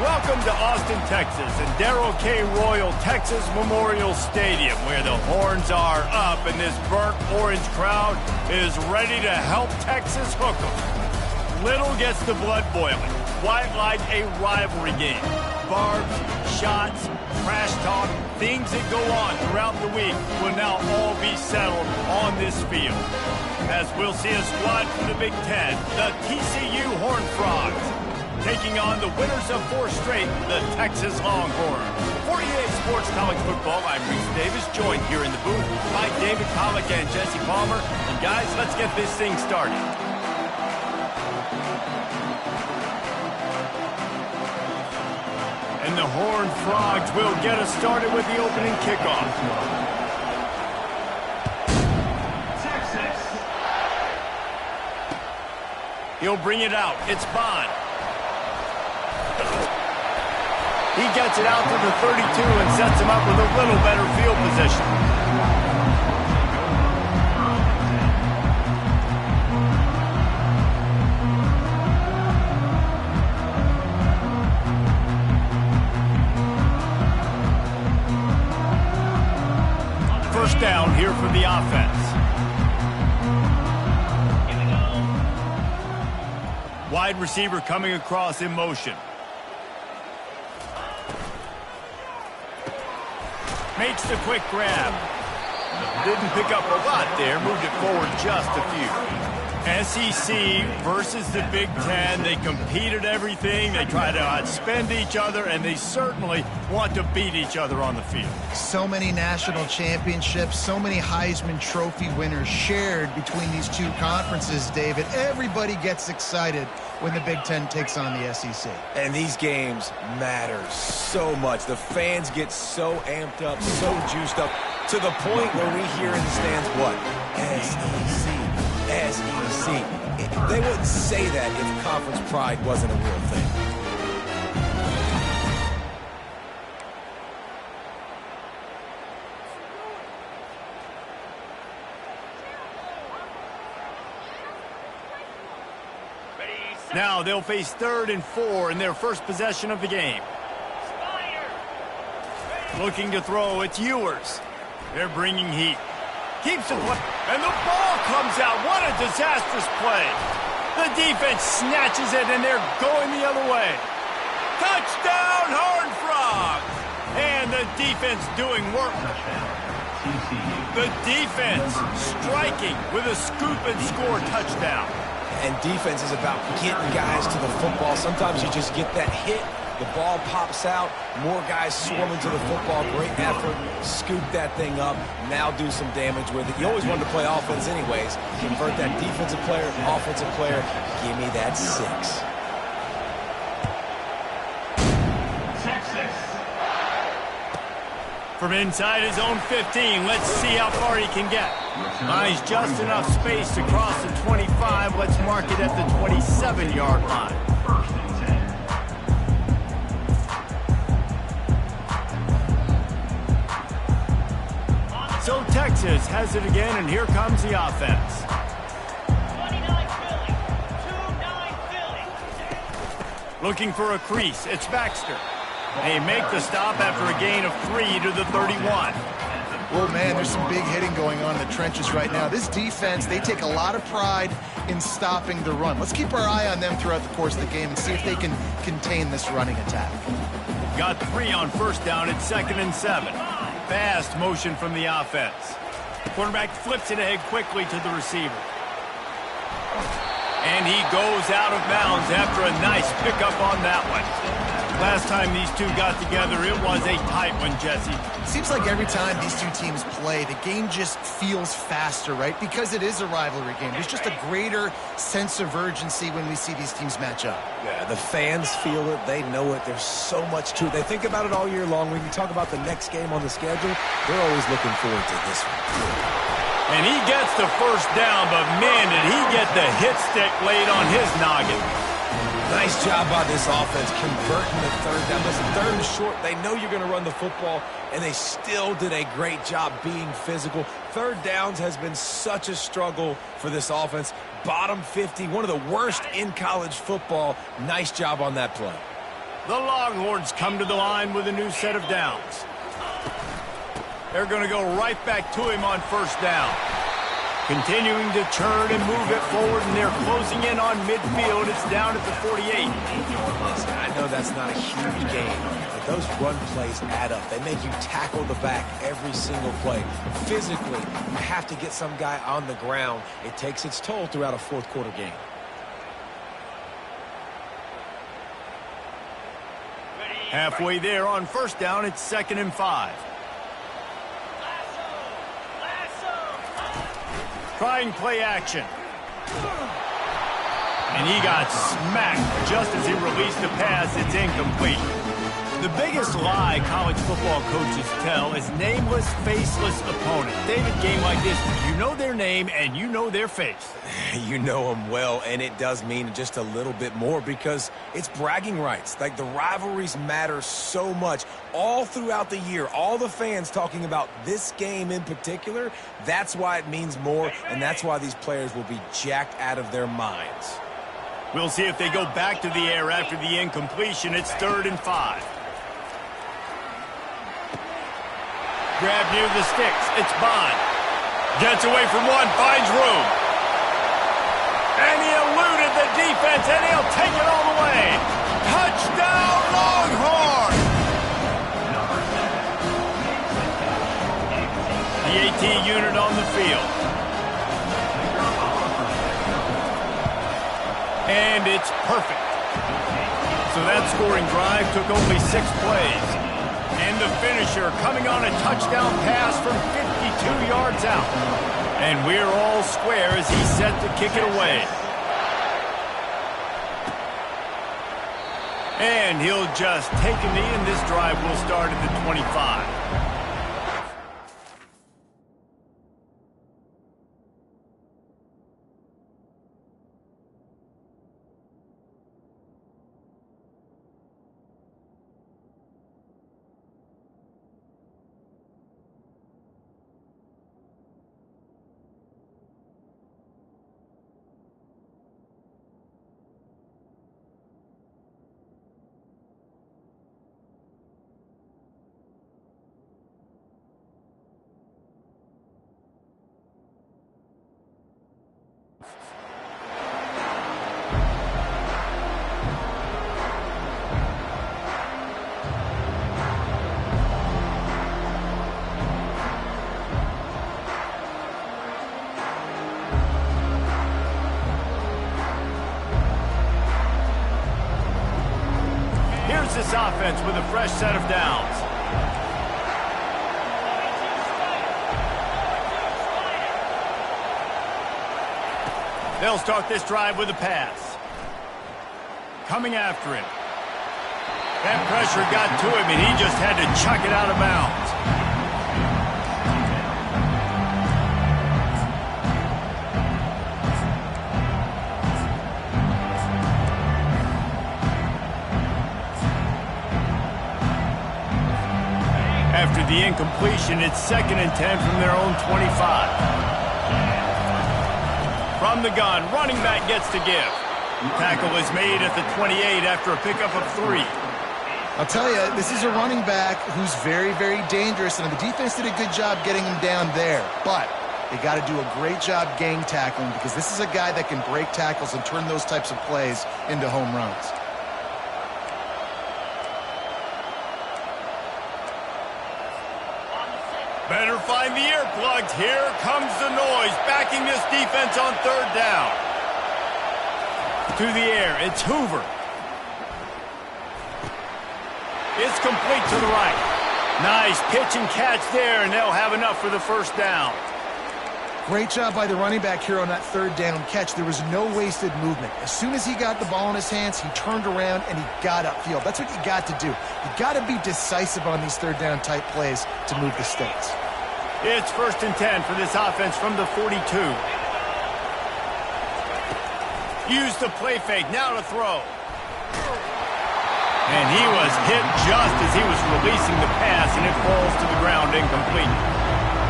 Welcome to Austin, Texas, and Darrell K. Royal Texas Memorial Stadium, where the horns are up and this burnt orange crowd is ready to help Texas hook 'em. Little gets the blood boiling, quite like a rivalry game. Barbs, shots, trash talk, things that go on throughout the week will now all be settled on this field. As we'll see a squad from the Big Ten, the TCU Horned Frogs, taking on the winners of 4 straight, the Texas Longhorns. For EA Sports College Football, I'm Reese Davis, joined here in the booth by David Pollack and Jesse Palmer. And guys, let's get this thing started. And the Horned Frogs will get us started with the opening kickoff. Texas. He'll bring it out. It's Bond. He gets it out to the 32 and sets him up with a little better field position. First down here for the offense. Wide receiver coming across in motion. Makes the quick grab. Didn't pick up a lot there. Moved it forward just a few. SEC versus the Big Ten. They compete at everything. They try to outspend each other, and they certainly want to beat each other on the field. So many national championships, so many Heisman Trophy winners shared between these two conferences, David. Everybody gets excited when the Big Ten takes on the SEC. And these games matter so much. The fans get so amped up, so juiced up, to the point where we hear in the stands, what? SEC, SEC. They wouldn't say that if conference pride wasn't a real thing. Now they'll face 3rd and 4 in their first possession of the game. Looking to throw, it's Ewers. They're bringing heat. Keeps it, and the ball comes out. What a disastrous play. The defense snatches it, and they're going the other way. Touchdown, Horned Frogs! And the defense doing work. The defense striking with a scoop and score touchdown. And defense is about getting guys to the football. Sometimes you just get that hit, the ball pops out, more guys swarming to the football. Great effort, scoop that thing up, now do some damage with it. You always wanted to play offense anyways. Convert that defensive player, offensive player, give me that 6. Texas. From inside his own 15, let's see how far he can get. Finds just enough space to cross the 25. Let's mark it at the 27-yard line. So Texas has it again, and here comes the offense. 29 Philly. Looking for a crease. It's Baxter. They make the stop after a gain of 3 to the 31. Well, man, there's some big hitting going on in the trenches right now. This defense, they take a lot of pride in stopping the run. Let's keep our eye on them throughout the course of the game and see if they can contain this running attack. Got 3 on first down. It's 2nd and 7. Fast motion from the offense. Quarterback flips it ahead quickly to the receiver. And he goes out of bounds after a nice pickup on that one. Last time these two got together, it was a tight one, Jesse. Seems like every time these two teams play, the game just feels faster, right? Because it is a rivalry game. There's just a greater sense of urgency when we see these teams match up. Yeah, the fans feel it. They know it. There's so much to it. They think about it all year long. When you talk about the next game on the schedule, they're always looking forward to this one. And he gets the first down, but man, did he get the hit stick laid on his noggin. Nice job by this offense converting the 3rd down. Listen, 3rd and short, they know you're going to run the football, and they still did a great job being physical. 3rd downs has been such a struggle for this offense. Bottom 50, one of the worst in college football. Nice job on that play. The Longhorns come to the line with a new set of downs. They're going to go right back to him on first down. Continuing to turn and move it forward, and they're closing in on midfield. It's down at the 48. Listen, I know that's not a huge game, but those run plays add up. They make you tackle the back every single play. Physically, you have to get some guy on the ground. It takes its toll throughout a fourth quarter game. Halfway there on first down, it's 2nd and 5. Trying play action. And he got smacked just as he released the pass. It's incomplete. The biggest lie college football coaches tell is nameless, faceless opponent. David, game like this, you know their name and you know their face. You know them well, and it does mean just a little bit more because it's bragging rights. Like, the rivalries matter so much all throughout the year. All the fans talking about this game in particular, that's why it means more, and that's why these players will be jacked out of their minds. We'll see if they go back to the air after the incompletion. It's 3rd and 5. Grab near the sticks. It's Bond. Gets away from one, finds room. And he eluded the defense, and he'll take it all the way. Touchdown, Longhorn! The AT unit on the field. And it's perfect. So that scoring drive took only 6 plays. And the finisher coming on a touchdown pass from 52 yards out. And we're all square as he's set to kick it away. And he'll just take a knee, and this drive will start at the 25. This offense with a fresh set of downs. They'll start this drive with a pass. Coming after him. That pressure got to him, and he just had to chuck it out of bounds. After the incompletion, it's 2nd and 10 from their own 25. From the gun, running back gets to give. Tackle is made at the 28 after a pickup of 3. I'll tell you, this is a running back who's very, very dangerous, and the defense did a good job getting him down there. But they got to do a great job gang tackling because this is a guy that can break tackles and turn those types of plays into home runs. Better find the earplugs. Here comes the noise, backing this defense on 3rd down. To the air, it's Hoover. It's complete to the right. Nice pitch and catch there, and they'll have enough for the 1st down. Great job by the running back here on that 3rd down catch. There was no wasted movement. As soon as he got the ball in his hands, he turned around and he got upfield. That's what you got to do. You got to be decisive on these 3rd down type plays to move the stakes. It's 1st and 10 for this offense from the 42. Use the play fake, now to throw. And he was hit just as he was releasing the pass, and it falls to the ground incomplete.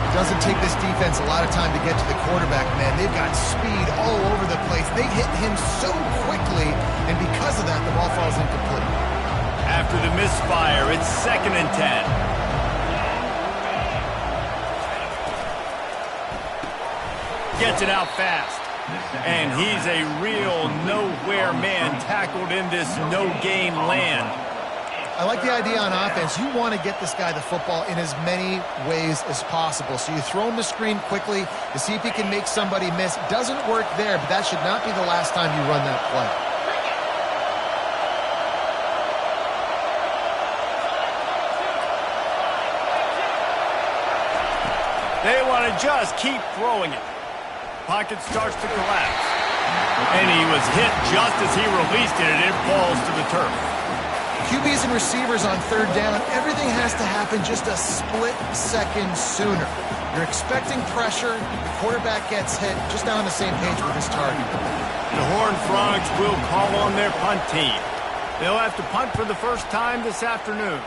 It doesn't take this defense a lot of time to get to the quarterback, man. They've got speed all over the place. They hit him so quickly, and because of that, the ball falls incomplete. after the misfire. It's 2nd and 10. Gets it out fast. And he's a real nowhere man tackled in this no-gain land. I like the idea on offense. You want to get this guy the football in as many ways as possible. So you throw him the screen quickly to see if he can make somebody miss. Doesn't work there, but that should not be the last time you run that play. They want to just keep throwing it. Pocket starts to collapse. And he was hit just as he released it, and it falls to the turf. QBs and receivers on 3rd down, everything has to happen just a split second sooner. You're expecting pressure, the quarterback gets hit, just not on the same page with his target. The Horned Frogs will call on their punt team. They'll have to punt for the first time this afternoon.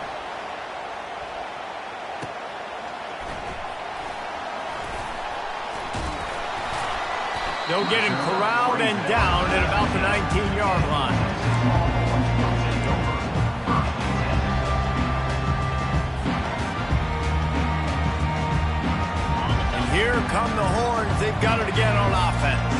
They'll get him corralled and down at about the 19-yard line. And here come the Horns. They've got it again on offense.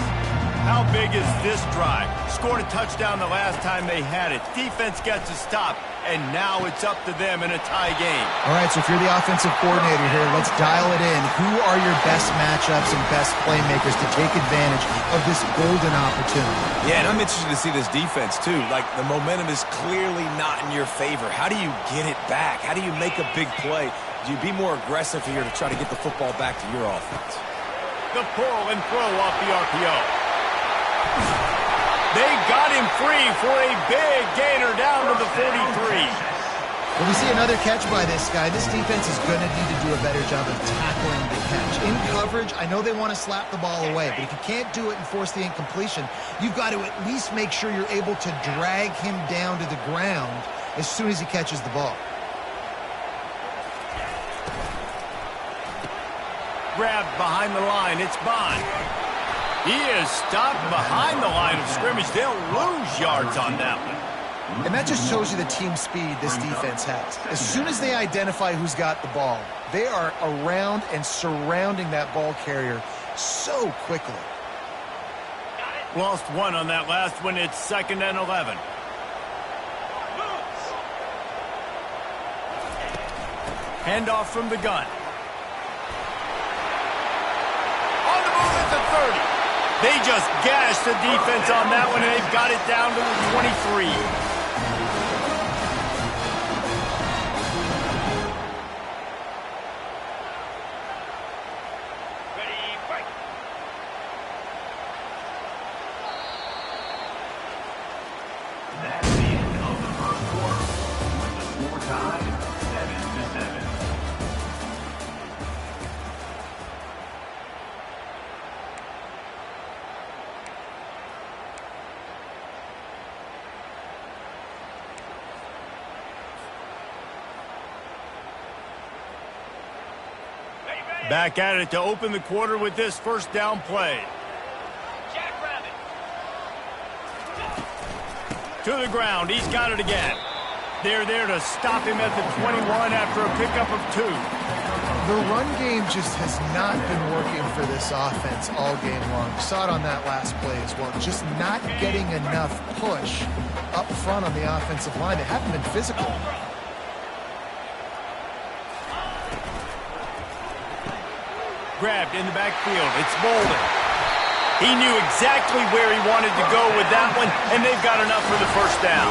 How big is this drive? Scored a touchdown the last time they had it. Defense gets a stop, and now it's up to them in a tie game. All right, so if you're the offensive coordinator here, let's dial it in. Who are your best matchups and best playmakers to take advantage of this golden opportunity? Yeah, and I'm interested to see this defense, too. Like, the momentum is clearly not in your favor. How do you get it back? How do you make a big play? Do you be more aggressive here to try to get the football back to your offense? The pull and throw off the RPO. They got him free for a big gainer down to the 43. Well, we see another catch by this guy. This defense is going to need to do a better job of tackling the catch. In coverage, I know they want to slap the ball away, but if you can't do it and force the incompletion, you've got to at least make sure you're able to drag him down to the ground as soon as he catches the ball. Grabbed behind the line. It's Bond. He is stopped behind the line of scrimmage. They'll lose yards on that one. And that just shows you the team speed this defense has. As soon as they identify who's got the ball, they are around and surrounding that ball carrier so quickly. Lost one on that last one. It's 2nd and 11. Handoff from the gun. On the move at the 30. They just gashed the defense on that one, and they've got it down to the 23. Back at it to open the quarter with this first down play. To the ground. He's got it again. They're there to stop him at the 21 after a pickup of 2. The run game just has not been working for this offense all game long. We saw it on that last play as well. Just not getting enough push up front on the offensive line. They haven't been physical. Grabbed in the backfield. It's Bolden. He knew exactly where he wanted to go with that one, and they've got enough for the first down.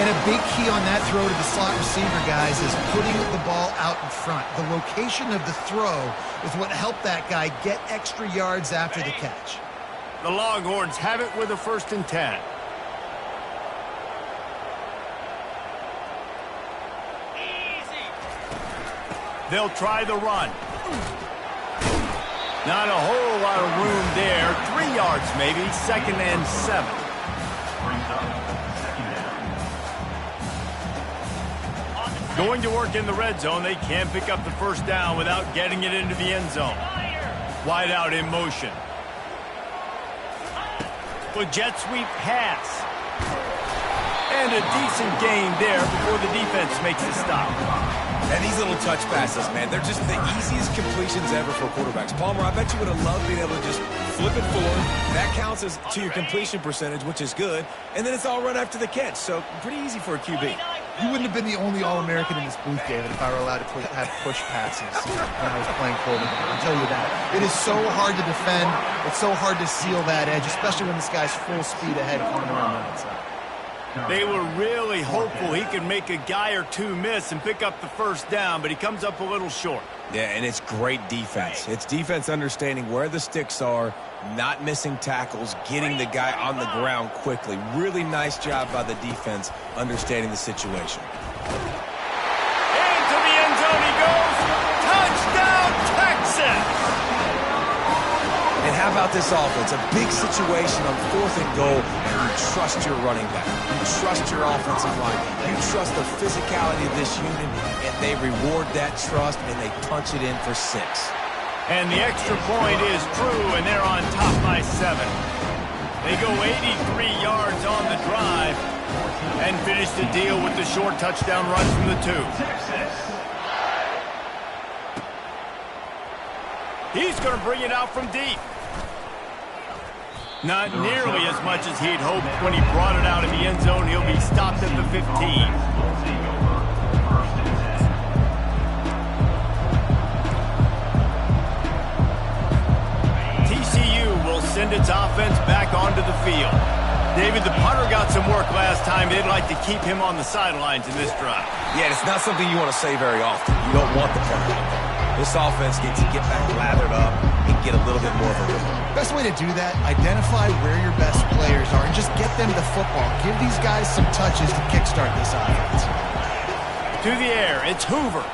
And a big key on that throw to the slot receiver, guys, is putting the ball out in front. The location of the throw is what helped that guy get extra yards after the catch. The Longhorns have it with a 1st and 10. They'll try the run. Not a whole lot of room there. 3 yards maybe. 2nd and 7. Going to work in the red zone. They can't pick up the first down without getting it into the end zone. Wide out in motion. A jet sweep pass. And a decent gain there before the defense makes the stop. And these little touch passes, man, they're just the easiest completions ever for quarterbacks. Palmer, I bet you would have loved being able to just flip it forward. That counts as to your completion percentage, which is good. And then it's all run after the catch, so pretty easy for a QB. You wouldn't have been the only All-American in this booth, David, if I were allowed to have push passes when I was playing quarterback. I'll tell you that. It is so hard to defend. It's so hard to seal that edge, especially when this guy's full speed ahead coming around the outside. They were really hopeful he could make a guy or two miss and pick up the first down, but he comes up a little short. Yeah, and it's great defense. It's defense understanding where the sticks are, not missing tackles, getting the guy on the ground quickly. Really nice job by the defense understanding the situation. Into the end zone he goes. Touchdown, Texas! And how about this offense? A big situation on 4th and goal, and you trust your running back. You trust your offensive line. You trust the physicality of this unit, and they reward that trust, and they punch it in for 6. And the extra point is true, and they're on top by 7. They go 83 yards on the drive and finish the deal with the short touchdown run from the 2. He's going to bring it out from deep. Not nearly as much as he'd hoped when he brought it out in the end zone. He'll be stopped at the 15. TCU will send its offense back onto the field. David, the punter got some work last time. They'd like to keep him on the sidelines in this drive. Yeah, it's not something you want to say very often. You don't want the punter out there. This offense needs to get back lathered up and get a little bit more of a rhythm. Best way to do that, identify where your best players are and just get them the football. Give these guys some touches to kickstart this offense. To the air, it's Hoover.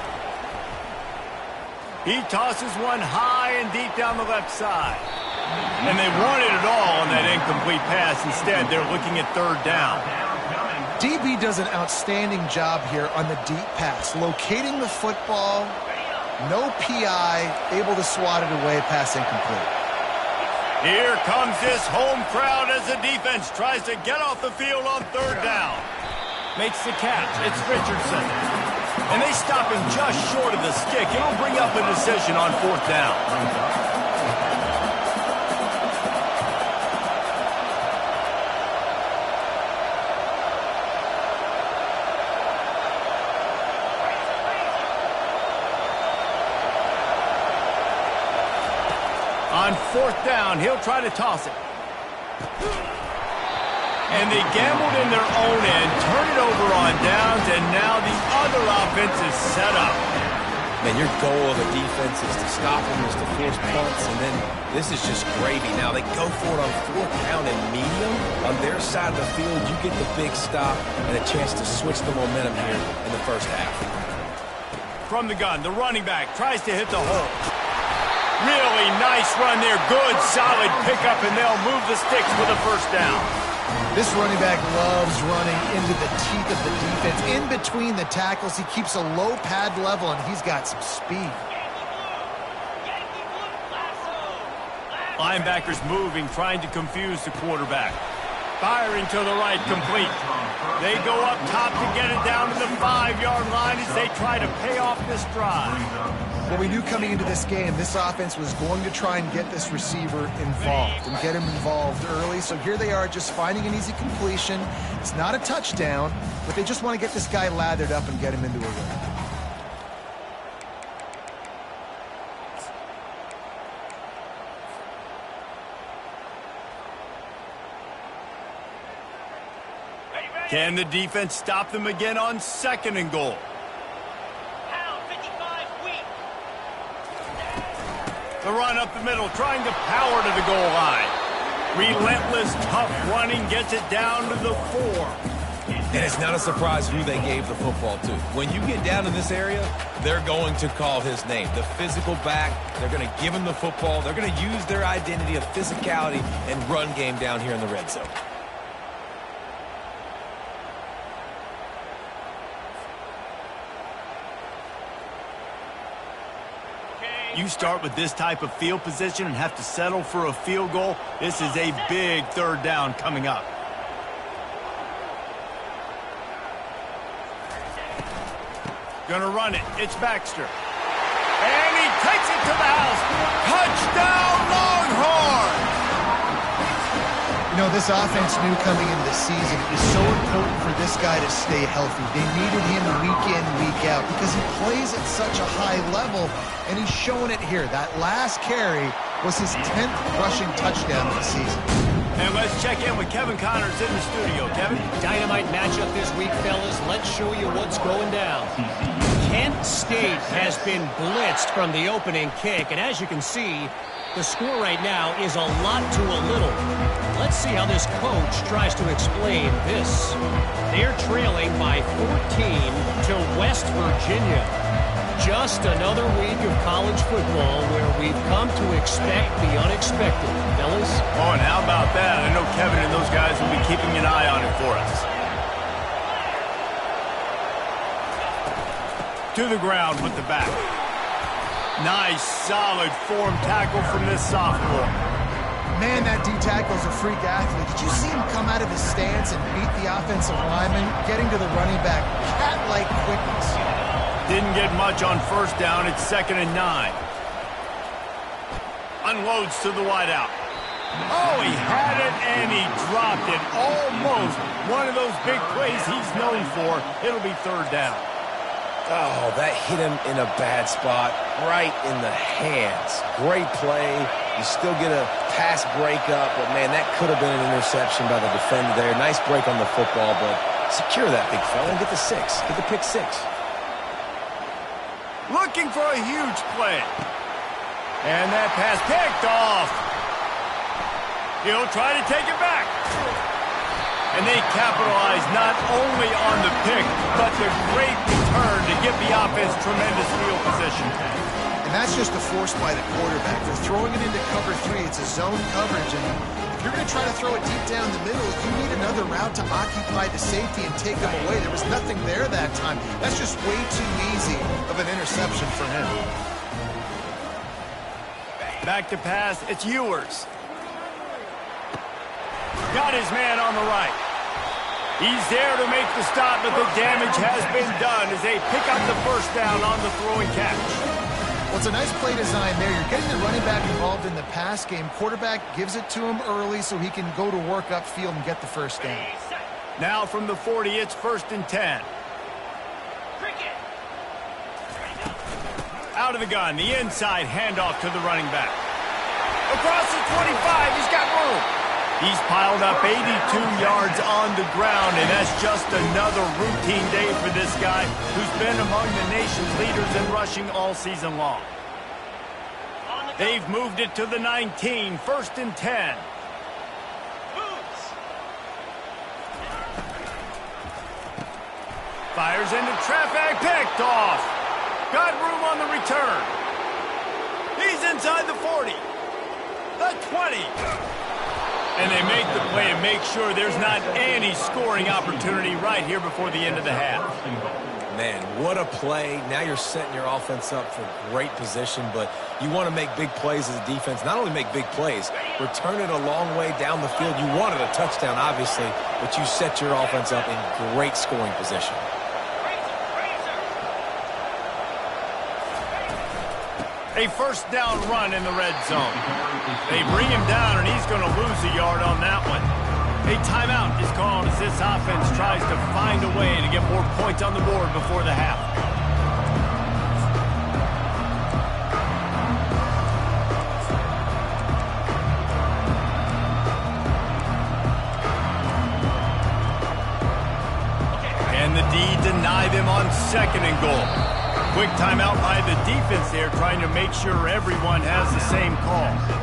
He tosses one high and deep down the left side. And they wanted it all on that incomplete pass. Instead, they're looking at 3rd down. DB does an outstanding job here on the deep pass, locating the football, no PI, able to swat it away, pass incomplete. Here comes this home crowd as the defense tries to get off the field on 3rd down. Makes the catch. It's Richardson. And they stop him just short of the stick. It'll bring up a decision on 4th down. On 4th down, he'll try to toss it. And they gambled in their own end, turn it over on downs, and now the other offense is set up. Man, your goal of the defense is to stop them, is to force punts, and then this is just gravy. Now they go for it on 4th down and medium. On their side of the field, you get the big stop and a chance to switch the momentum here in the first half. From the gun, the running back tries to hit the hole. Really nice run there. Good, solid pickup, and they'll move the sticks for the 1st down. This running back loves running into the teeth of the defense. In between the tackles, he keeps a low pad level, and he's got some speed. Linebackers moving, trying to confuse the quarterback. Firing to the right, complete. They go up top to get it down to the 5-yard line as they try to pay off this drive. Well, we knew coming into this game, this offense was going to try and get this receiver involved and get him involved early. So here they are just finding an easy completion. It's not a touchdown, but they just want to get this guy lathered up and get him into a rhythm. Can the defense stop them again on 2nd and goal? The run up the middle, trying to power to the goal line. Relentless, tough running, gets it down to the 4. And it's not a surprise who they gave the football to. When you get down in this area, they're going to call his name. The physical back, they're going to give him the football. They're going to use their identity of physicality and run game down here in the red zone. You start with this type of field position and have to settle for a field goal. This is a big 3rd down coming up. Gonna run it. It's Baxter. And he takes it to the house. Touchdown, Longhorns! You know, this offense knew coming into the season it was so important for this guy to stay healthy. They needed him week in, week out because he plays at such a high level, and he's showing it here. That last carry was his 10th rushing touchdown of the season. And let's check in with Kevin Connors in the studio. Kevin? Dynamite matchup this week, fellas. Let's show you what's going down. Kent State has been blitzed from the opening kick, and as you can see, the score right now is a lot to a little. Let's see how this coach tries to explain this. They're trailing by 14 to West Virginia. Just another week of college football where we've come to expect the unexpected, fellas. Oh, and how about that? I know Kevin and those guys will be keeping an eye on it for us. To the ground with the back. Nice, solid form tackle from this sophomore. Man, that D-tackle's a freak athlete. Did you see him come out of his stance and beat the offensive lineman, getting to the running back? Cat-like quickness. Didn't get much on first down. It's 2nd and 9. Unloads to the wideout. Oh, he had it and he dropped it. Almost one of those big plays he's known for. It'll be 3rd down. Oh, that hit him in a bad spot, right in the hands. Great play. You still get a pass breakup, but, man, that could have been an interception by the defender there. Nice break on the football, but secure that big fella and get the 6. Get the pick 6. Looking for a huge play. And that pass picked off. He'll try to take it back. And they capitalize not only on the pick, but the great return to give the offense tremendous field position. And that's just a force by the quarterback. They're throwing it into cover 3. It's a zone coverage. And if you're going to try to throw it deep down the middle, you need another route to occupy the safety and take them away. There was nothing there that time. That's just way too easy of an interception for him. Back to pass. It's Ewers. Got his man on the right. He's there to make the stop, but the damage has been done as they pick up the first down on the throwing catch. Well, it's a nice play design there. You're getting the running back involved in the pass game. Quarterback gives it to him early so he can go to work upfield and get the first down. Now from the 40, it's 1st and 10. Out of the gun, the inside handoff to the running back. Across the 25, he's got room. He's piled up 82 yards on the ground, and that's just another routine day for this guy who's been among the nation's leaders in rushing all season long. They've moved it to the 19, 1st and 10. Fires into traffic, picked off. Got room on the return. He's inside the 40, the 20. And they make the play and make sure there's not any scoring opportunity right here before the end of the half. Man, what a play. Now you're setting your offense up for great position, but you want to make big plays as a defense. Not only make big plays, return it a long way down the field. You wanted a touchdown, obviously, but you set your offense up in great scoring position. A first down run in the red zone. They bring him down, and he's going to lose a yard on that one. A timeout is called as this offense tries to find a way to get more points on the board before the half. And the D deny them on 2nd and goal. Quick timeout by the defense there, trying to make sure everyone has the same call.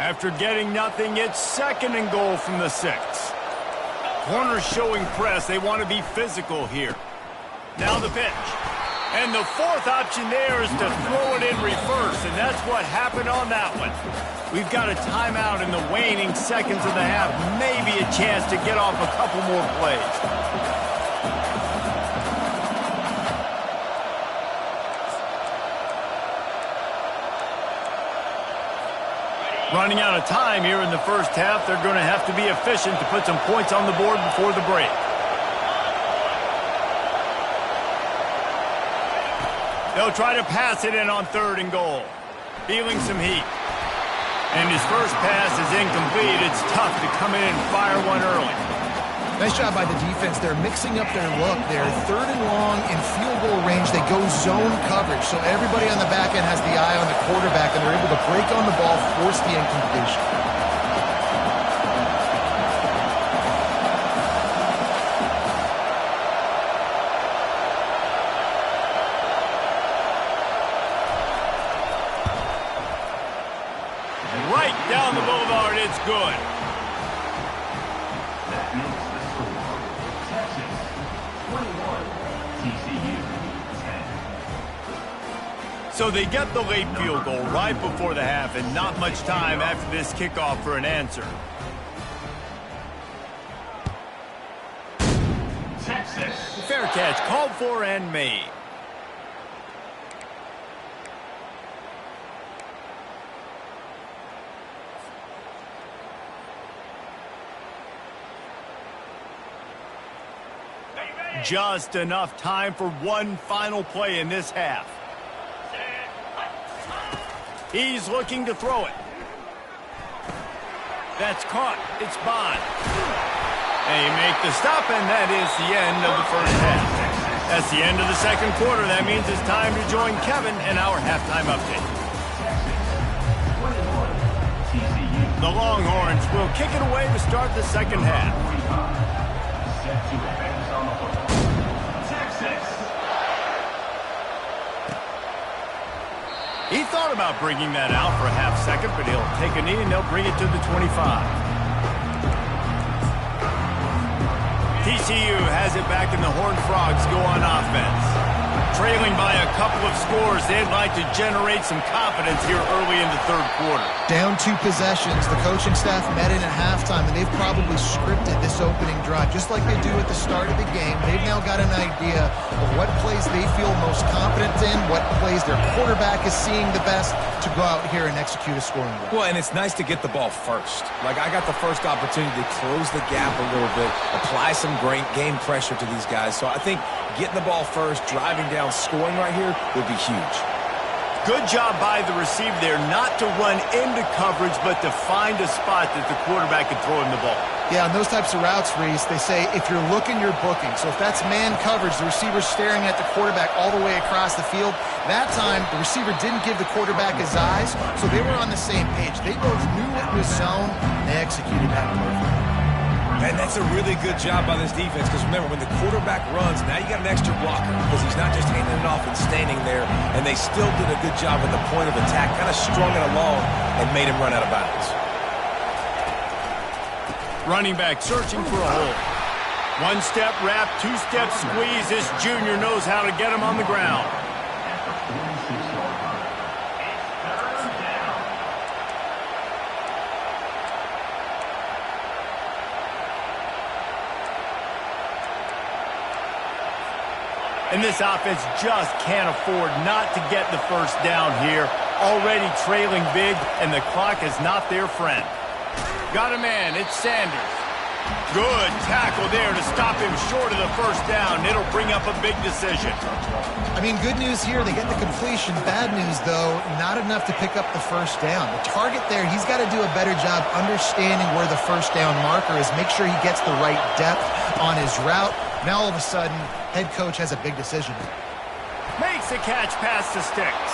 After getting nothing, it's 2nd and goal from the 6. Corners showing press. They want to be physical here. Now the pitch. And the 4th option there is to throw it in reverse, and that's what happened on that one. We've got a timeout in the waning seconds of the half. Maybe a chance to get off a couple more plays. Running out of time here in the first half. They're going to have to be efficient to put some points on the board before the break. They'll try to pass it in on 3rd and goal. Feeling some heat. And his first pass is incomplete. It's tough to come in and fire one early. Nice job by the defense. They're mixing up their look. They're 3rd and long in field goal range. They go zone coverage. So everybody on the back end has the eye on the quarterback, and they're able to break on the ball, force the incompletion. Right down the boulevard, it's good. That makes the score. Texas 21, TCU 10. So they get the late field goal right before the half, and not much time after this kickoff for an answer. Texas. Fair catch called for and made. Just enough time for one final play in this half. He's looking to throw it. That's caught. It's Bond. They make the stop, and that is the end of the first half. That's the end of the second quarter. That means it's time to join Kevin in our halftime update. The Longhorns will kick it away to start the second half. Set to advance on the football. Texas. He thought about bringing that out for a half second, but he'll take a knee and they'll bring it to the 25. TCU has it back, and the Horned Frogs go on offense. Trailing by a couple of scores, they'd like to generate some confidence here early in the third quarter. Down 2 possessions. The coaching staff met in at halftime, and they've probably scripted this opening drive, just like they do at the start of the game. They've now got an idea of what plays they feel most confident in, what plays their quarterback is seeing the best to go out here and execute a scoring drive. Well, and it's nice to get the ball first. Like, I got the first opportunity to close the gap a little bit, apply some great game pressure to these guys. So I think getting the ball first, driving down, scoring right here would be huge. Good job by the receiver there not to run into coverage, but to find a spot that the quarterback can throw him the ball. Yeah, on those types of routes, Reese, they say if you're looking, you're booking. So if that's man coverage, the receiver's staring at the quarterback all the way across the field. That time, the receiver didn't give the quarterback his eyes, so they were on the same page. They both knew it was zone, and they executed that perfectly. And that's a really good job by this defense, because remember, when the quarterback runs, now you got an extra blocker, because he's not just handing it off and standing there, and they still did a good job at the point of attack, kind of strung it along and made him run out of bounds. Running back searching for a hole. 1-step wrap, 2-step squeeze. This junior knows how to get him on the ground. And this offense just can't afford not to get the first down here. Already trailing big, and the clock is not their friend. Got a man, it's Sanders. Good tackle there to stop him short of the first down. It'll bring up a big decision. I mean, good news here, they get the completion. Bad news, though, not enough to pick up the first down. The target there, he's got to do a better job understanding where the first down marker is, make sure he gets the right depth on his route. Now, all of a sudden, head coach has a big decision. Makes a catch past the sticks.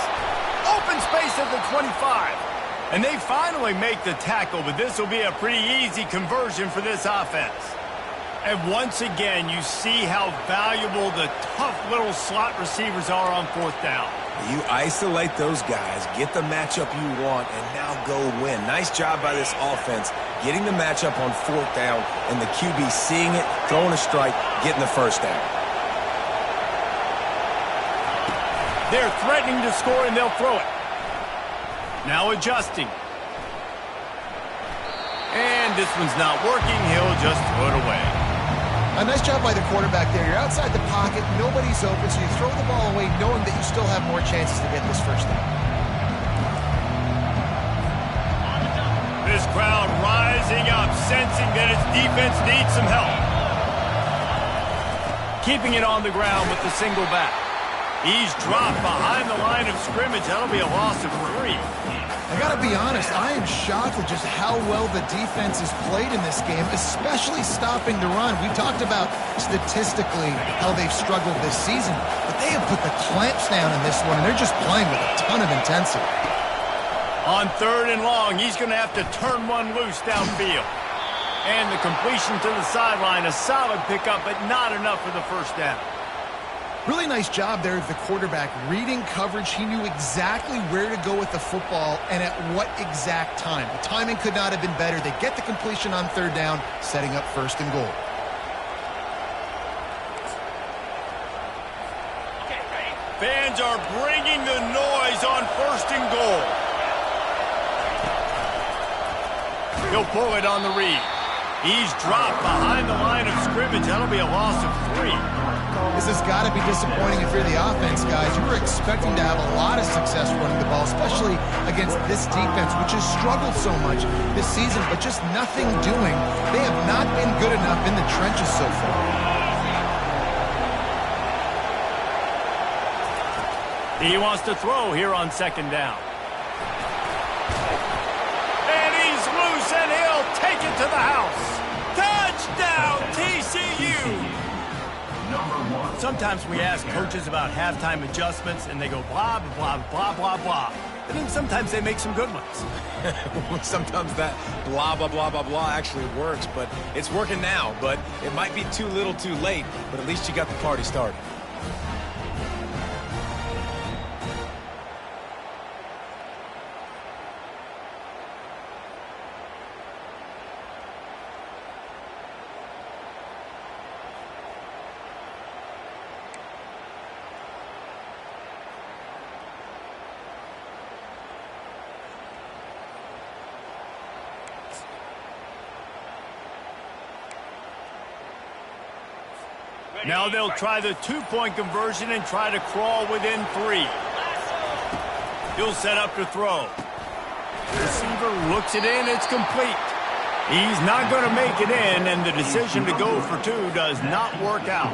Open space at the 25. And they finally make the tackle, but this will be a pretty easy conversion for this offense. And once again, you see how valuable the tough little slot receivers are on fourth down. You isolate those guys, get the matchup you want, and now go win. Nice job by this offense, getting the matchup on fourth down, and the QB seeing it, throwing a strike, getting the first down. They're threatening to score, and they'll throw it. Now adjusting. And this one's not working. He'll just throw it away. A nice job by the quarterback there. You're outside the pocket, nobody's open, so you throw the ball away knowing that you still have more chances to get this first down. This crowd rising up, sensing that its defense needs some help. Keeping it on the ground with the single back. He's dropped behind the line of scrimmage. That'll be a loss of 3. I gotta be honest, I am shocked at just how well the defense has played in this game, especially stopping the run. We talked about statistically how they've struggled this season, but they have put the clamps down in this one, and they're just playing with a ton of intensity. On 3rd and long, he's going to have to turn one loose downfield. And the completion to the sideline, a solid pickup, but not enough for the first down. Really nice job there of the quarterback. Reading coverage, he knew exactly where to go with the football and at what exact time. The timing could not have been better. They get the completion on 3rd down, setting up 1st and goal. Fans are bringing the noise on 1st and goal. He'll pull it on the read. He's dropped behind the line of scrimmage. That'll be a loss of 3. This has got to be disappointing if you're the offense, guys. You were expecting to have a lot of success running the ball, especially against this defense, which has struggled so much this season, but just nothing doing. They have not been good enough in the trenches so far. He wants to throw here on 2nd down. And he's loose, and he'll take it to the house. Touchdown, TCU! Sometimes we ask coaches about halftime adjustments, and they go blah, blah, blah, blah, blah. And then sometimes they make some good ones. Sometimes that blah, blah, blah, blah, blah actually works, but it's working now. But it might be too little too late, but at least you got the party started. Now they'll try the 2-point conversion and try to crawl within 3. He'll set up to throw. The receiver looks it in. It's complete. He's not going to make it in, and the decision to go for 2 does not work out.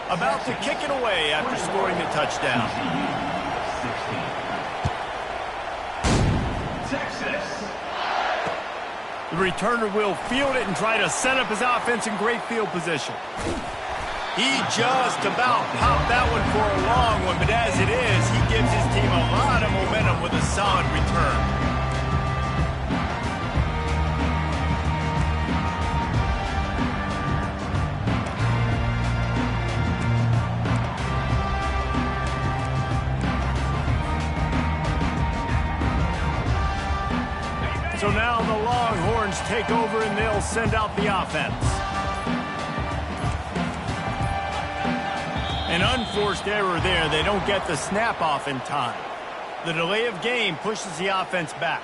About to kick it away after scoring the touchdown. The returner will field it and try to set up his offense in great field position. He just about popped that one for a long one, but as it is, he gives his team a lot of momentum with a solid return. So now the Longhorns take over and they'll send out the offense. An unforced error there. They don't get the snap off in time. The delay of game pushes the offense back.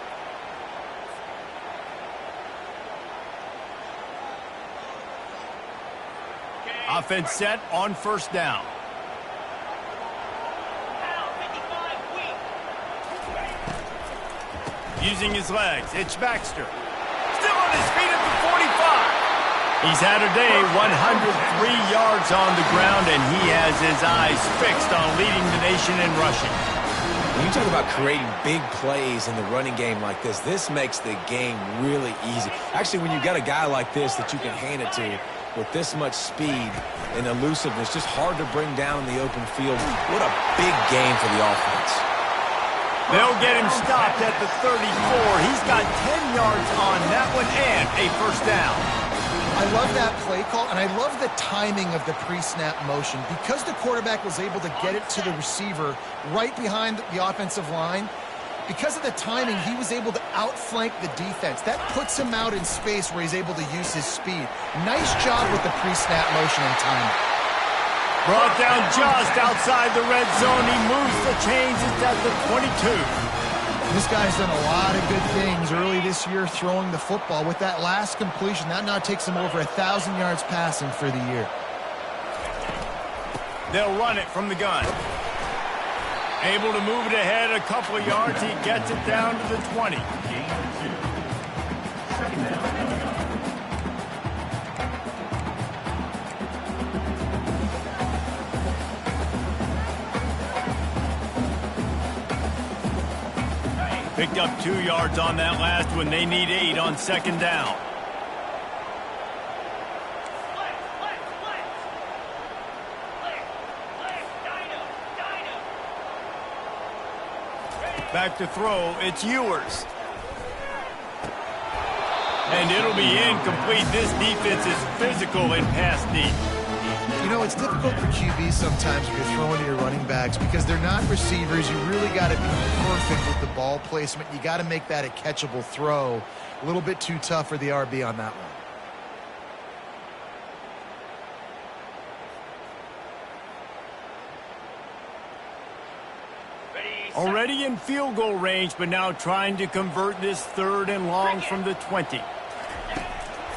Offense set on 1st down. Using his legs, it's Baxter. Still on his feet at the 45. He's had a day, 103 yards on the ground, and he has his eyes fixed on leading the nation in rushing. When you talk about creating big plays in the running game like this makes the game really easy. Actually, when you've got a guy like this that you can hand it to with this much speed and elusiveness, just hard to bring down in the open field. What a big game for the offense. They'll get him stopped at the 34. He's got 10 yards on that one and a 1st down. I I love that play call, and I love the timing of the pre-snap motion. Because the quarterback was able to get it to the receiver right behind the offensive line, because of the timing, he was able to outflank the defense. That puts him out in space where he's able to use his speed. Nice job with the pre-snap motion and timing. Brought down just outside the red zone. He moves the chains. It's at the 22. This guy's done a lot of good things early this year throwing the football. With that last completion, that now takes him over 1,000 yards passing for the year. They'll run it from the gun. Able to move it ahead a couple of yards. He gets it down to the 20. Second down. Picked up 2 yards on that last one. They need 8 on second down. Back to throw. It's Ewers. And it'll be incomplete. This defense is physical in pass deep. You know, it's difficult for QBs sometimes when you're throwing to your running backs because they're not receivers. You really got to be perfect with the ball placement. You got to make that a catchable throw. A little bit too tough for the RB on that one. Already in field goal range, but now trying to convert this 3rd and long from the 20.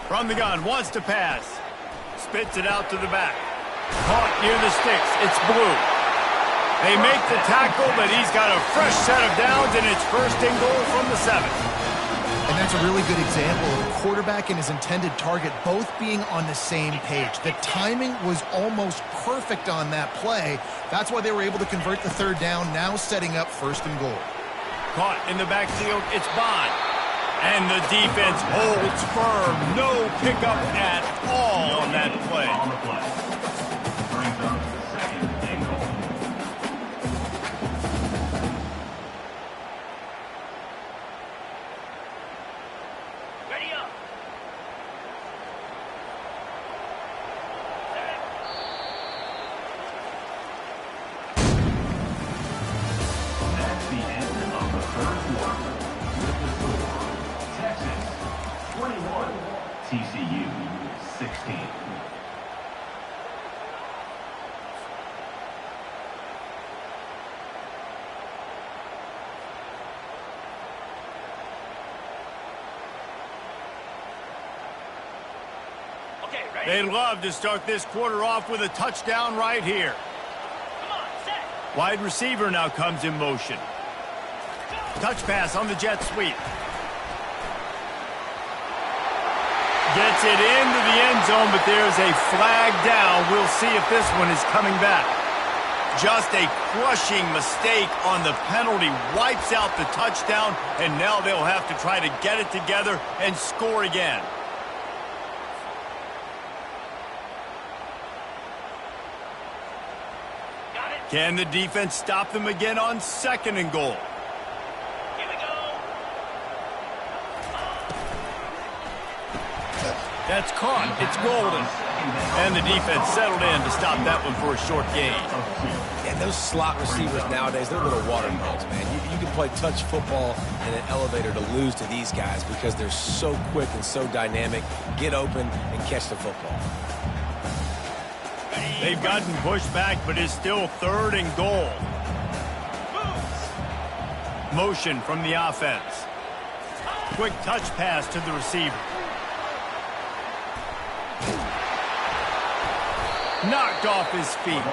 From the gun, wants to pass. Spits it out to the back. Caught near the sticks. It's Blue. They make the tackle, but he's got a fresh set of downs, and it's 1st and goal from the 7. And that's a really good example of a quarterback and his intended target both being on the same page. The timing was almost perfect on that play. That's why they were able to convert the 3rd down, now setting up 1st and goal. Caught in the backfield. It's Bond. And the defense holds firm. No pickup at all on that play. On the play. Brings up 2nd and goal. Ready up. That's the end of the 3rd quarter. With the score, Texas 21, TCU 16. They'd love to start this quarter off with a touchdown right here. Wide receiver now comes in motion. Touch pass on the jet sweep. Gets it into the end zone, but there's a flag down. We'll see if this one is coming back. Just a crushing mistake on the penalty. Wipes out the touchdown, and now they'll have to try to get it together and score again. Can the defense stop them again on 2nd and goal? Here we go. That's caught. It's Golden. And the defense settled in to stop that one for a short gain. And those slot receivers nowadays, they're little watermelons, man. You can play touch football in an elevator to lose to these guys because they're so quick and so dynamic. Get open and catch the football. They've gotten pushed back, but it's still 3rd and goal. Motion from the offense. Quick touch pass to the receiver. Knocked off his feet.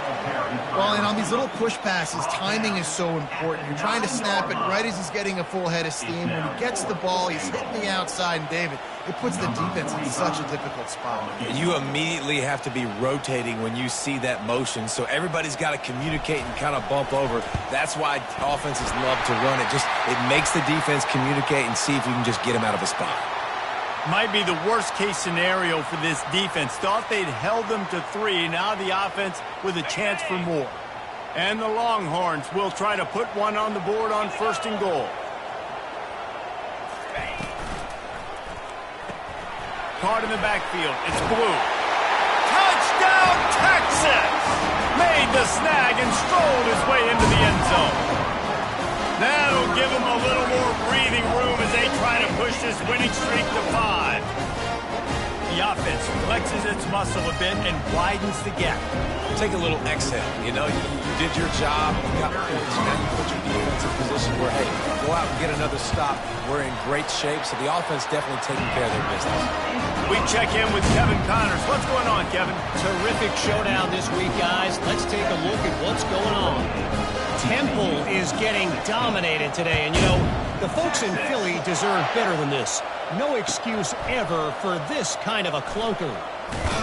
Well, and on these little push passes, timing is so important. You're trying to snap it right as he's getting a full head of steam. When he gets the ball, he's hitting the outside, and David, it puts the defense in such a difficult spot. You immediately have to be rotating when you see that motion, so everybody's got to communicate and kind of bump over. That's why offenses love to run it. It makes the defense communicate and see if you can just get them out of a spot. Might be the worst-case scenario for this defense. Thought they'd held them to 3. Now the offense with a chance for more. And the Longhorns will try to put one on the board on 1st and goal. caught in the backfield. It's blue. Touchdown, Texas! Made the snag and strolled his way into the end zone. That'll give him a little more breathing room as they try to push this winning streak to 5. The offense flexes its muscle a bit and widens the gap. Take a little exhale. You know, you did your job. You got points. Now you put your defense in a position where, hey, go out and get another stop. We're in great shape, so the offense definitely taking care of their business. We check in with Kevin Connors. What's going on, Kevin? Terrific showdown this week, guys. Let's take a look at what's going on. Temple is getting dominated today, and you know, the folks in Philly deserve better than this. No excuse ever for this kind of a clunker.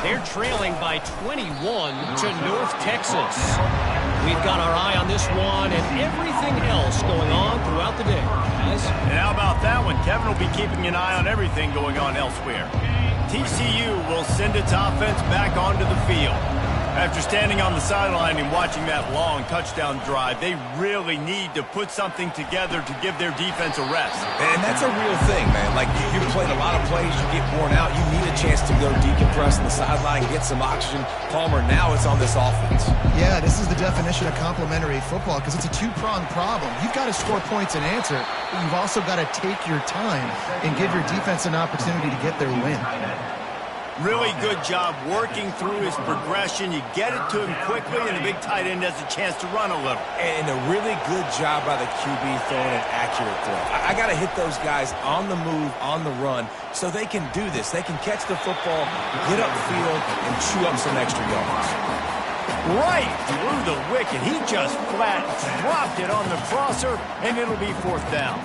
They're trailing by 21 to North Texas. We've got our eye on this one and everything else going on throughout the day, guys. And how about that one? Kevin will be keeping an eye on everything going on elsewhere. TCU will send its offense back onto the field. After standing on the sideline and watching that long touchdown drive, they really need to put something together to give their defense a rest. And that's a real thing, man. Like, you've played a lot of plays, you get worn out, you need a chance to go decompress on the sideline, get some oxygen. Palmer, now it's on this offense. Yeah, this is the definition of complementary football because it's a two-pronged problem. You've got to score points and answer, but you've also got to take your time and give your defense an opportunity to get their win. Really good job working through his progression. You get it to him quickly, and the big tight end has a chance to run a little. And a really good job by the QB throwing an accurate throw. I got to hit those guys on the move, on the run, so they can do this. They can catch the football, get upfield, and chew up some extra yards. Right through the wicket. He just flat dropped it on the crosser, and it'll be 4th down.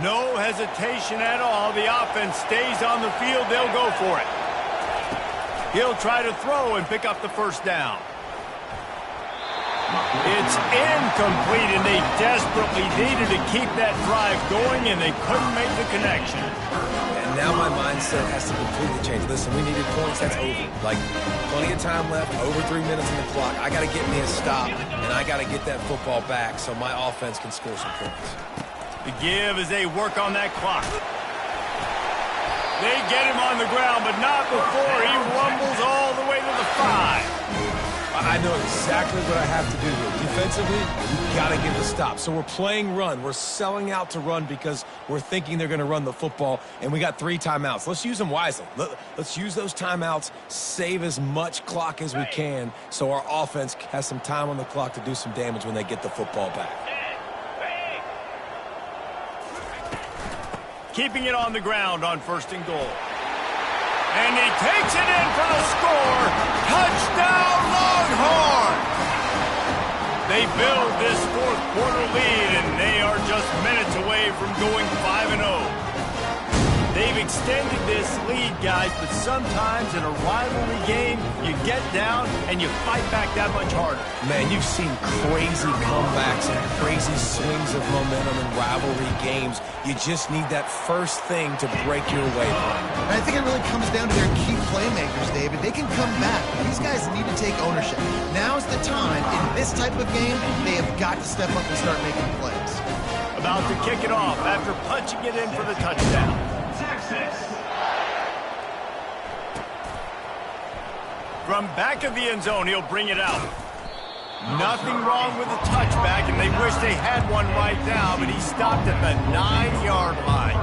No hesitation at all. The offense stays on the field. They'll go for it. He'll try to throw and pick up the 1st down. It's incomplete, and they desperately needed to keep that drive going, and they couldn't make the connection. And now my mindset has to completely change. Listen, we needed points. That's over. Like, plenty of time left, over 3 minutes on the clock. I got to get me a stop, and I got to get that football back so my offense can score some points. The give as they work on that clock. They get him on the ground, but not before he rumbles all the way to the 5. I know exactly what I have to do here. Defensively, we've got to get the stop. So we're playing run. We're selling out to run because we're thinking they're going to run the football, and we got 3 timeouts. Let's use them wisely. Let's use those timeouts, save as much clock as we can so our offense has some time on the clock to do some damage when they get the football back. Keeping it on the ground on 1st and goal. And he takes it in for the score. Touchdown, Longhorn! They build this 4th quarter lead, and they are just minutes away from going 5-0. They've extended this lead, guys, but sometimes in a rivalry game, you get down and you fight back that much harder. Man, you've seen crazy comebacks and crazy swings of momentum in rivalry games. You just need that first thing to break your way. And I think it really comes down to their key playmakers, David. They can come back, but these guys need to take ownership. Now's the time. In this type of game, they have got to step up and start making plays. About to kick it off after punching it in for the touchdown. From back of the end zone, he'll bring it out. Nothing wrong with the touchback, and they wish they had one right now, but he stopped at the 9-yard line.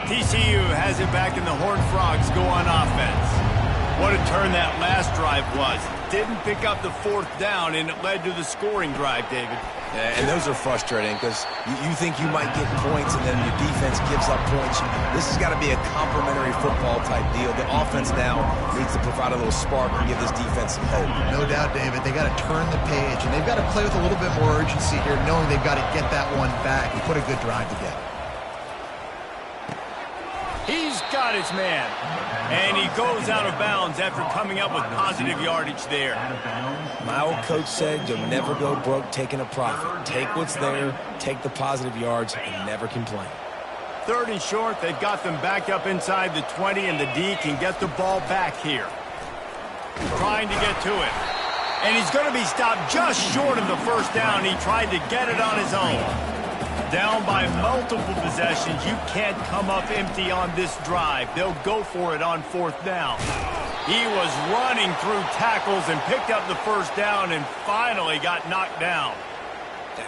TCU has it back, and the Horned Frogs go on offense. What a turn that last drive was. Didn't pick up the 4th down, and it led to the scoring drive, David. Yeah, and those are frustrating because you think you might get points and then your defense gives up points. This has got to be a complementary football type deal. The offense now needs to provide a little spark and give this defense some hope. No doubt, David. They got to turn the page, and they've got to play with a little bit more urgency here, knowing they've got to get that one back and put a good drive together. He's got his man, and he goes out of bounds after coming up with positive yardage there. My old coach said you'll never go broke taking a profit. Take what's there, take the positive yards, and never complain. 3rd and short, they've got them back up inside the 20, and the D can get the ball back here. trying to get to it. And he's going to be stopped just short of the first down. He tried to get it on his own. Down by multiple possessions. You can't come up empty on this drive. They'll go for it on fourth down. He was running through tackles and picked up the first down and finally got knocked down.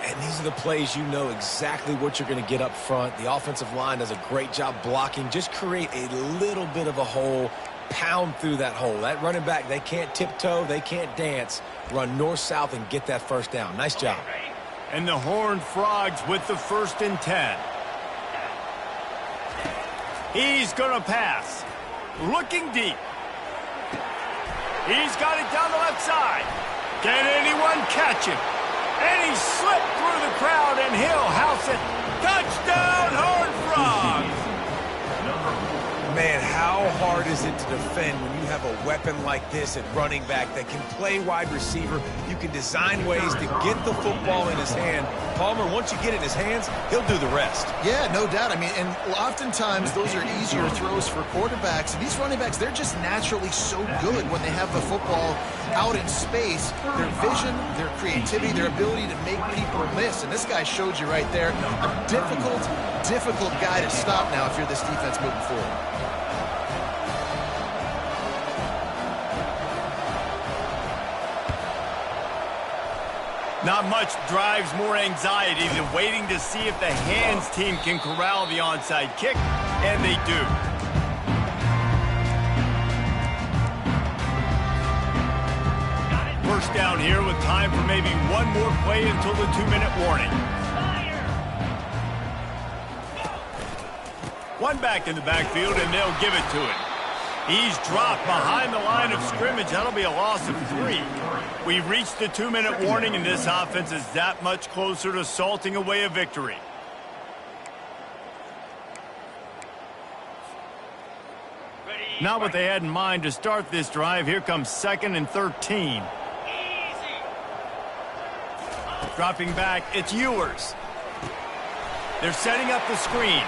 And these are the plays you know exactly what you're going to get up front. The offensive line does a great job blocking. Just create a little bit of a hole, pound through that hole. That running back, they can't tiptoe, they can't dance. Run north-south and get that first down. Nice job. And the Horned Frogs with the 1st and 10. He's going to pass. Looking deep. He's got it down the left side. Can anyone catch him? And he slipped through the crowd, and he'll house it. Touchdown, Horned Frogs! Man, how hard is it to defend when you have a weapon like this at running back that can play wide receiver? You can design ways to get the football in his hand. Palmer, once you get it in his hands, he'll do the rest. Yeah, no doubt. I mean, and oftentimes those are easier throws for quarterbacks. And these running backs, they're just naturally so good when they have the football out in space. Their vision, their creativity, their ability to make people miss. And this guy showed you right there. A difficult guy to stop now if you're this defense moving forward. Not much drives more anxiety than waiting to see if the hands team can corral the onside kick, and they do. First down here with time for maybe one more play until the 2-minute warning. One back in the backfield, and they'll give it to him. He's dropped behind the line of scrimmage. That'll be a loss of 3. We've reached the 2-minute warning, and this offense is that much closer to salting away a victory. Not what they had in mind to start this drive. Here comes 2nd and 13. Dropping back, it's Ewers. They're setting up the screen.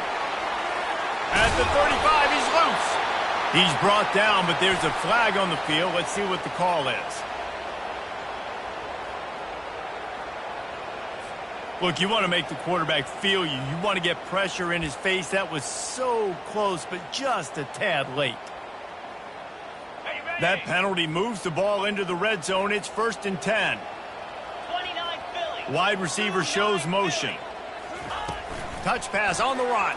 At the 35, he's loose. He's brought down, but there's a flag on the field. Let's see what the call is. Look, you want to make the quarterback feel you. You want to get pressure in his face. That was so close, but just a tad late. That penalty moves the ball into the red zone. It's 1st and 10. Wide receiver shows motion. Touch pass on the run.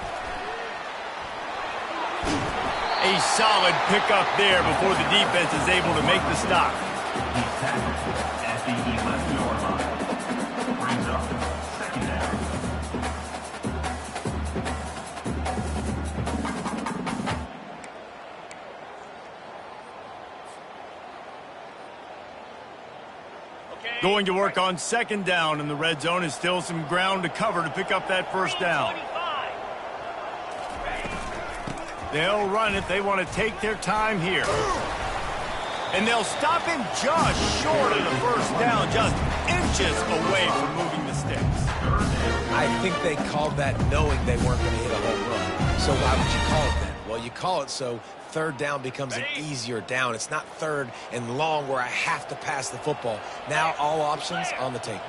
A solid pickup there before the defense is able to make the stop. He's tackled at the 11-yard line. Brings up 2nd down. Going to work on 2nd down in the red zone. Is still some ground to cover to pick up that first down. They'll run it. They want to take their time here. And they'll stop him just short of the first down, just inches away from moving the sticks. I think they called that knowing they weren't going to hit a home run. So why would you call it that? Well, you call it so 3rd down becomes an easier down. It's not 3rd and long where I have to pass the football. Now all options on the table.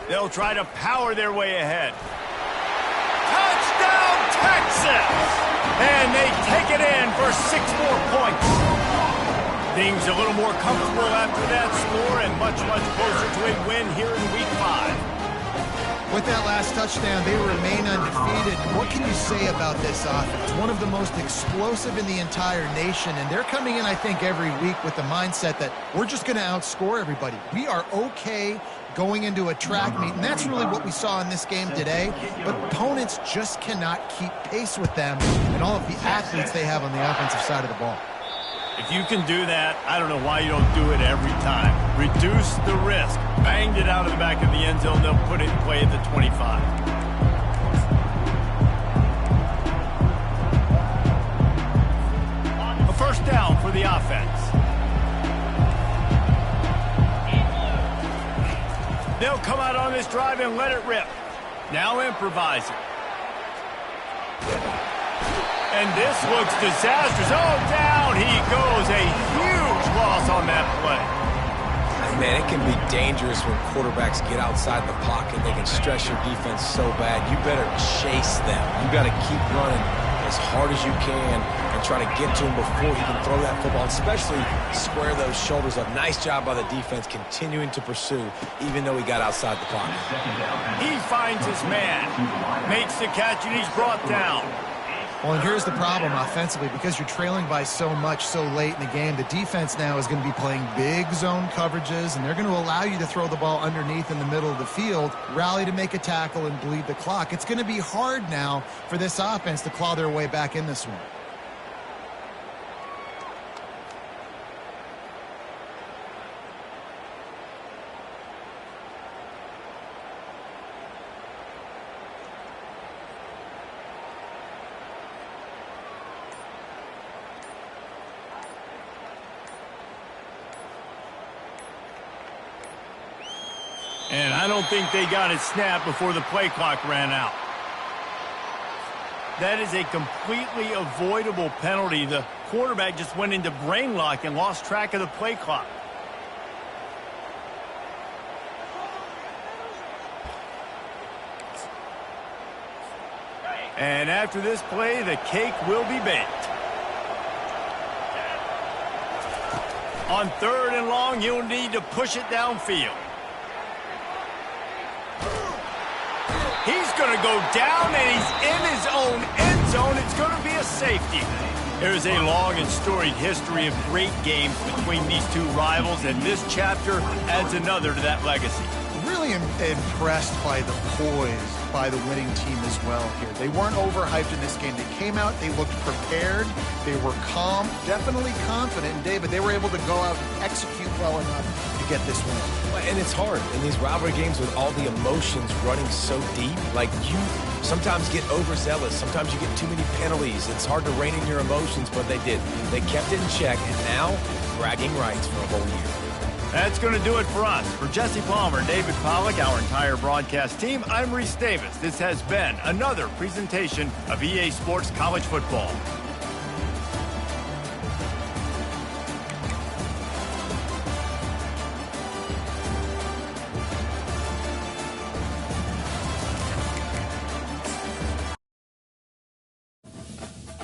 They'll try to power their way ahead. Touchdown, Texas! And they take it in for 6 more points. Things a little more comfortable after that score and much, much closer to a win here in Week 5. With that last touchdown, they remain undefeated. What can you say about this offense? One of the most explosive in the entire nation, and they're coming in, I think, every week with the mindset that we're just going to outscore everybody. We are okay going into a track meet, and that's really what we saw in this game today. But opponents just cannot keep pace with them and all of the athletes they have on the offensive side of the ball. If you can do that, I don't know why you don't do it every time. Reduce the risk. Banged it out of the back of the end zone. They'll put it in play at the 25. A first down for the offense. They'll come out on this drive and let it rip. Now improvising. And this looks disastrous. Oh, down he goes. A huge loss on that play. Man, it can be dangerous when quarterbacks get outside the pocket. They can stress your defense so bad. You better chase them. You got to keep running as hard as you can and try to get to him before he can throw that football, especially square those shoulders up. Nice job by the defense continuing to pursue, even though he got outside the pocket. He finds his man, makes the catch, and he's brought down. Well, and here's the problem offensively. Because you're trailing by so much so late in the game, the defense now is going to be playing big zone coverages, and they're going to allow you to throw the ball underneath in the middle of the field, rally to make a tackle, and bleed the clock. It's going to be hard now for this offense to claw their way back in this one. And I don't think they got it snapped before the play clock ran out. That is a completely avoidable penalty. The quarterback just went into brain lock and lost track of the play clock. And after this play, the cake will be baked. On 3rd and long, you'll need to push it downfield. He's going to go down, and he's in his own end zone. It's going to be a safety. There's a long and storied history of great games between these two rivals, and this chapter adds another to that legacy. Really impressed by the poise by the winning team as well here. They weren't overhyped in this game. They came out, they looked prepared, they were calm, definitely confident. And David, they were able to go out and execute well enough to get this win. And it's hard in these rivalry games with all the emotions running so deep. Like, you sometimes get overzealous. Sometimes you get too many penalties. It's hard to rein in your emotions, but they did. They kept it in check, and now bragging rights for a whole year. That's going to do it for us. For Jesse Palmer, David Pollack, our entire broadcast team, I'm Reese Davis. This has been another presentation of EA Sports College Football.